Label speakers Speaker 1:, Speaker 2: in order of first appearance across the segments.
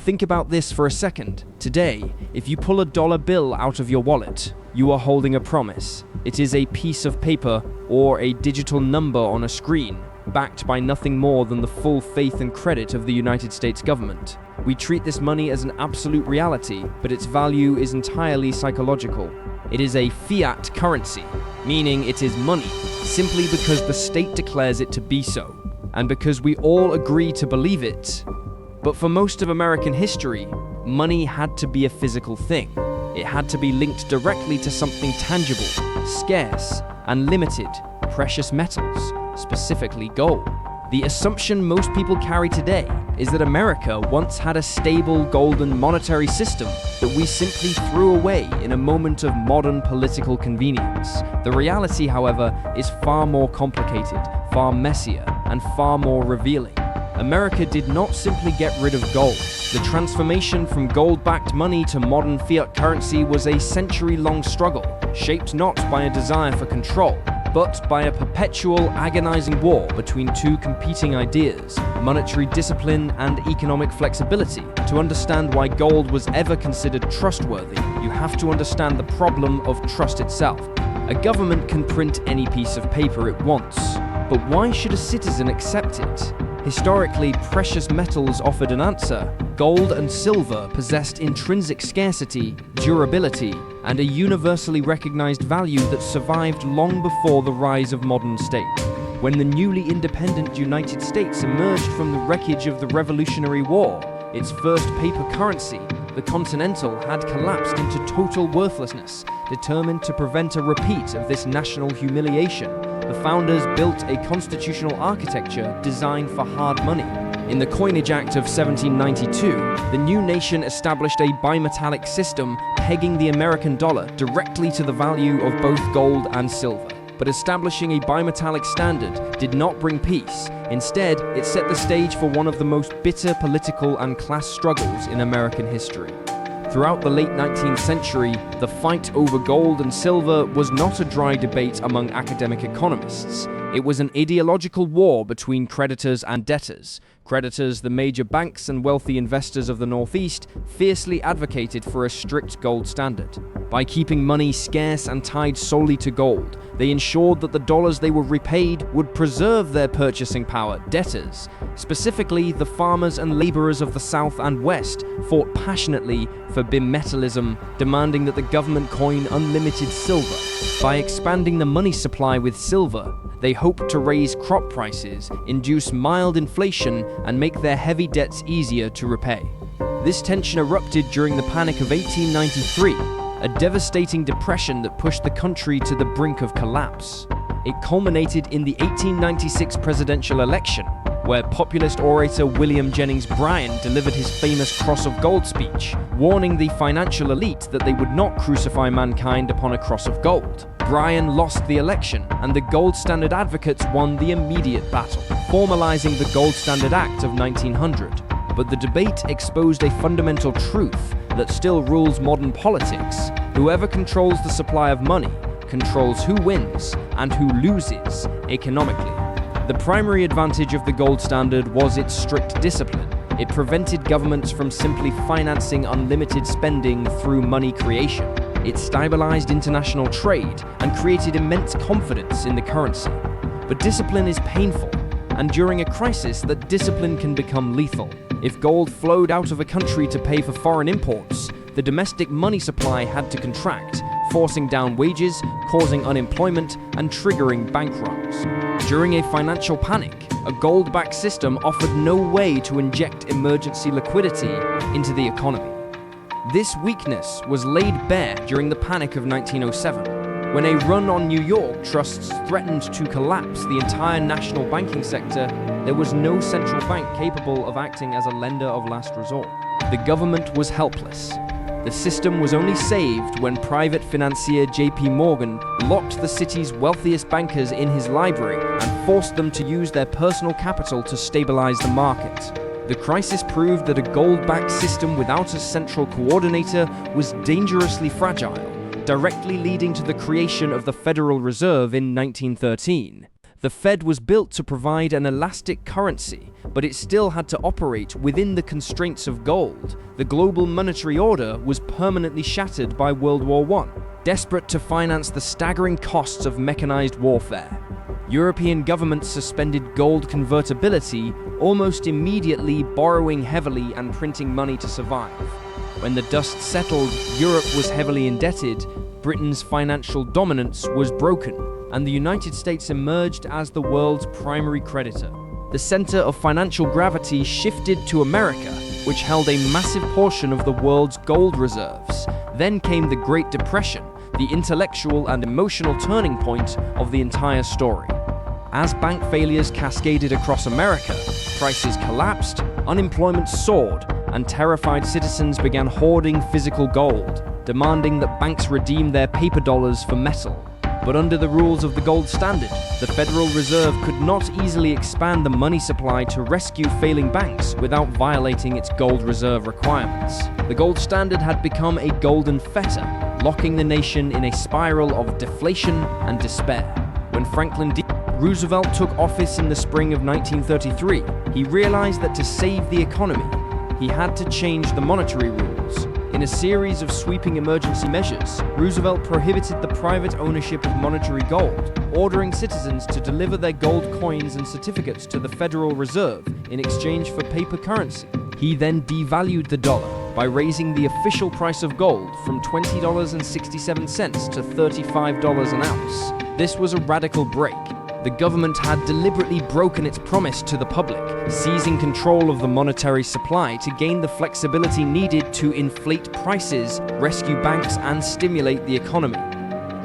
Speaker 1: Think about this for a second. Today, if you pull a dollar bill out of your wallet, you are holding a promise. It is a piece of paper or a digital number on a screen, backed by nothing more than the full faith and credit of the United States government. We treat this money as an absolute reality, but its value is entirely psychological. It is a fiat currency, meaning it is money, simply because the state declares it to be so, and because we all agree to believe it. But for most of American history, money had to be a physical thing. It had to be linked directly to something tangible, scarce, and limited, precious metals, specifically gold. The assumption most people carry today is that America once had a stable golden monetary system that we simply threw away in a moment of modern political convenience. The reality, however, is far more complicated, far messier, and far more revealing. America did not simply get rid of gold. The transformation from gold-backed money to modern fiat currency was a century-long struggle, shaped not by a desire for control, but by a perpetual, agonizing war between two competing ideas, monetary discipline and economic flexibility. To understand why gold was ever considered trustworthy, you have to understand the problem of trust itself. A government can print any piece of paper it wants, but why should a citizen accept it? Historically, precious metals offered an answer. Gold and silver possessed intrinsic scarcity, durability, and a universally recognized value that survived long before the rise of modern state. When the newly independent United States emerged from the wreckage of the Revolutionary War, its first paper currency, the Continental, had collapsed into total worthlessness. Determined to prevent a repeat of this national humiliation, the founders built a constitutional architecture designed for hard money. In the Coinage Act of 1792, the new nation established a bimetallic system pegging the American dollar directly to the value of both gold and silver. But establishing a bimetallic standard did not bring peace. Instead, it set the stage for one of the most bitter political and class struggles in American history. Throughout the late 19th century, the fight over gold and silver was not a dry debate among academic economists. It was an ideological war between creditors and debtors. Creditors, the major banks and wealthy investors of the Northeast, fiercely advocated for a strict gold standard. By keeping money scarce and tied solely to gold, they ensured that the dollars they were repaid would preserve their purchasing power. Debtors, specifically the farmers and laborers of the South and West, fought passionately for bimetallism, demanding that the government coin unlimited silver. By expanding the money supply with silver, they hoped to raise crop prices, induce mild inflation, and make their heavy debts easier to repay. This tension erupted during the Panic of 1893, a devastating depression that pushed the country to the brink of collapse. It culminated in the 1896 presidential election, where populist orator William Jennings Bryan delivered his famous Cross of Gold speech, warning the financial elite that they would not crucify mankind upon a cross of gold. Bryan lost the election, and the gold standard advocates won the immediate battle, formalizing the Gold Standard Act of 1900. But the debate exposed a fundamental truth that still rules modern politics. Whoever controls the supply of money controls who wins and who loses economically. The primary advantage of the gold standard was its strict discipline. It prevented governments from simply financing unlimited spending through money creation. It stabilized international trade and created immense confidence in the currency. But discipline is painful, and during a crisis, that discipline can become lethal. If gold flowed out of a country to pay for foreign imports, the domestic money supply had to contract, forcing down wages, causing unemployment, and triggering bank runs. During a financial panic, a gold-backed system offered no way to inject emergency liquidity into the economy. This weakness was laid bare during the Panic of 1907, when a run on New York trusts threatened to collapse the entire national banking sector. There was no central bank capable of acting as a lender of last resort. The government was helpless. The system was only saved when private financier J.P. Morgan locked the city's wealthiest bankers in his library and forced them to use their personal capital to stabilize the market. The crisis proved that a gold-backed system without a central coordinator was dangerously fragile, directly leading to the creation of the Federal Reserve in 1913. The Fed was built to provide an elastic currency, but it still had to operate within the constraints of gold. The global monetary order was permanently shattered by World War I, desperate to finance the staggering costs of mechanized warfare. European governments suspended gold convertibility almost immediately, borrowing heavily and printing money to survive. When the dust settled, Europe was heavily indebted, Britain's financial dominance was broken, and the United States emerged as the world's primary creditor. The center of financial gravity shifted to America, which held a massive portion of the world's gold reserves. Then came the Great Depression, the intellectual and emotional turning point of the entire story. As bank failures cascaded across America, prices collapsed, unemployment soared, and terrified citizens began hoarding physical gold, demanding that banks redeem their paper dollars for metal. But under the rules of the gold standard, the Federal Reserve could not easily expand the money supply to rescue failing banks without violating its gold reserve requirements. The gold standard had become a golden fetter, locking the nation in a spiral of deflation and despair. When Franklin D. Roosevelt took office in the spring of 1933, he realized that to save the economy, he had to change the monetary rules. In a series of sweeping emergency measures, Roosevelt prohibited the private ownership of monetary gold, ordering citizens to deliver their gold coins and certificates to the Federal Reserve in exchange for paper currency. He then devalued the dollar by raising the official price of gold from $20.67 to $35 an ounce. This was a radical break. The government had deliberately broken its promise to the public, seizing control of the monetary supply to gain the flexibility needed to inflate prices, rescue banks, and stimulate the economy.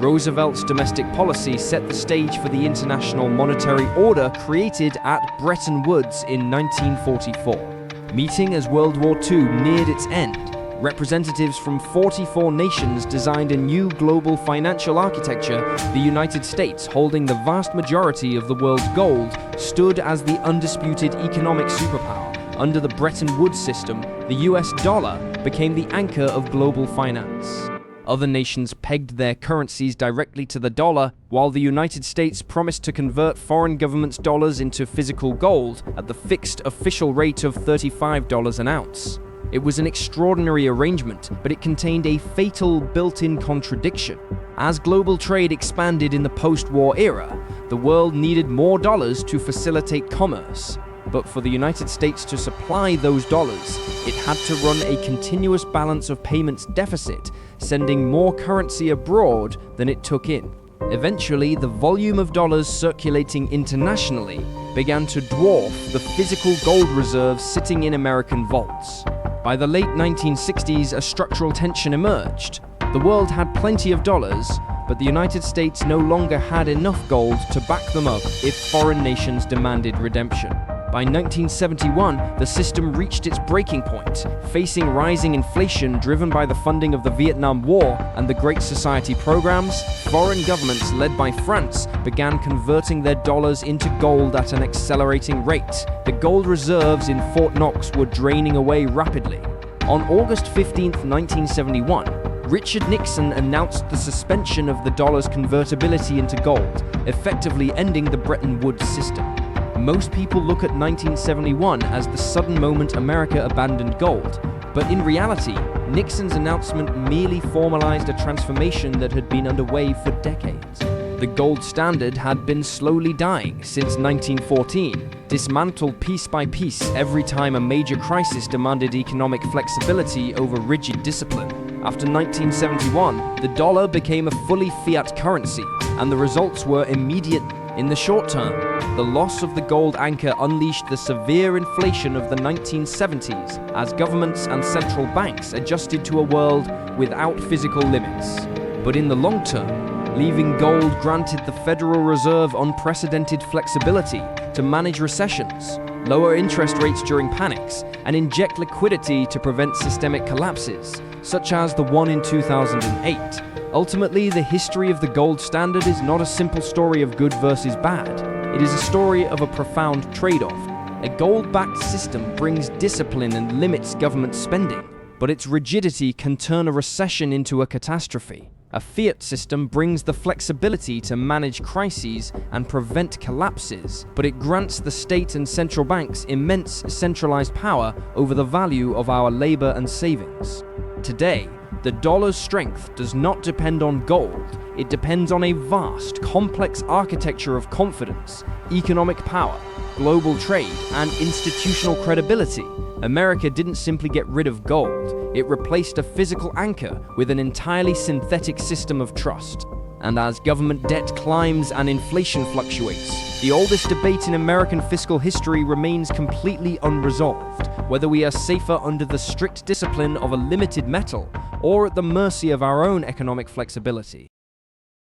Speaker 1: Roosevelt's domestic policy set the stage for the international monetary order created at Bretton Woods in 1944. Meeting as World War II neared its end, representatives from 44 nations designed a new global financial architecture. The United States, holding the vast majority of the world's gold, stood as the undisputed economic superpower. Under the Bretton Woods system, the US dollar became the anchor of global finance. Other nations pegged their currencies directly to the dollar, while the United States promised to convert foreign governments' dollars into physical gold at the fixed official rate of $35 an ounce. It was an extraordinary arrangement, but it contained a fatal built-in contradiction. As global trade expanded in the post-war era, the world needed more dollars to facilitate commerce. But for the United States to supply those dollars, it had to run a continuous balance of payments deficit, sending more currency abroad than it took in. Eventually, the volume of dollars circulating internationally began to dwarf the physical gold reserves sitting in American vaults. By the late 1960s, a structural tension emerged. The world had plenty of dollars, but the United States no longer had enough gold to back them up if foreign nations demanded redemption. By 1971, the system reached its breaking point, facing rising inflation driven by the funding of the Vietnam War and the Great Society programs. Foreign governments, led by France, began converting their dollars into gold at an accelerating rate. The gold reserves in Fort Knox were draining away rapidly. On August 15, 1971, Richard Nixon announced the suspension of the dollar's convertibility into gold, effectively ending the Bretton Woods system. Most people look at 1971 as the sudden moment America abandoned gold, but in reality, Nixon's announcement merely formalized a transformation that had been underway for decades. The gold standard had been slowly dying since 1914, dismantled piece by piece every time a major crisis demanded economic flexibility over rigid discipline. After 1971, the dollar became a fully fiat currency, and the results were immediate. In the short term, the loss of the gold anchor unleashed the severe inflation of the 1970s as governments and central banks adjusted to a world without physical limits. But in the long term, leaving gold granted the Federal Reserve unprecedented flexibility to manage recessions, lower interest rates during panics, and inject liquidity to prevent systemic collapses, such as the one in 2008. Ultimately, the history of the gold standard is not a simple story of good versus bad. It is a story of a profound trade-off. A gold-backed system brings discipline and limits government spending, but its rigidity can turn a recession into a catastrophe. A fiat system brings the flexibility to manage crises and prevent collapses, but it grants the state and central banks immense centralized power over the value of our labor and savings. Today, the dollar's strength does not depend on gold, it depends on a vast, complex architecture of confidence, economic power, global trade, and institutional credibility. America didn't simply get rid of gold, it replaced a physical anchor with an entirely synthetic system of trust. And as government debt climbs and inflation fluctuates, the oldest debate in American fiscal history remains completely unresolved, whether we are safer under the strict discipline of a limited metal or at the mercy of our own economic flexibility.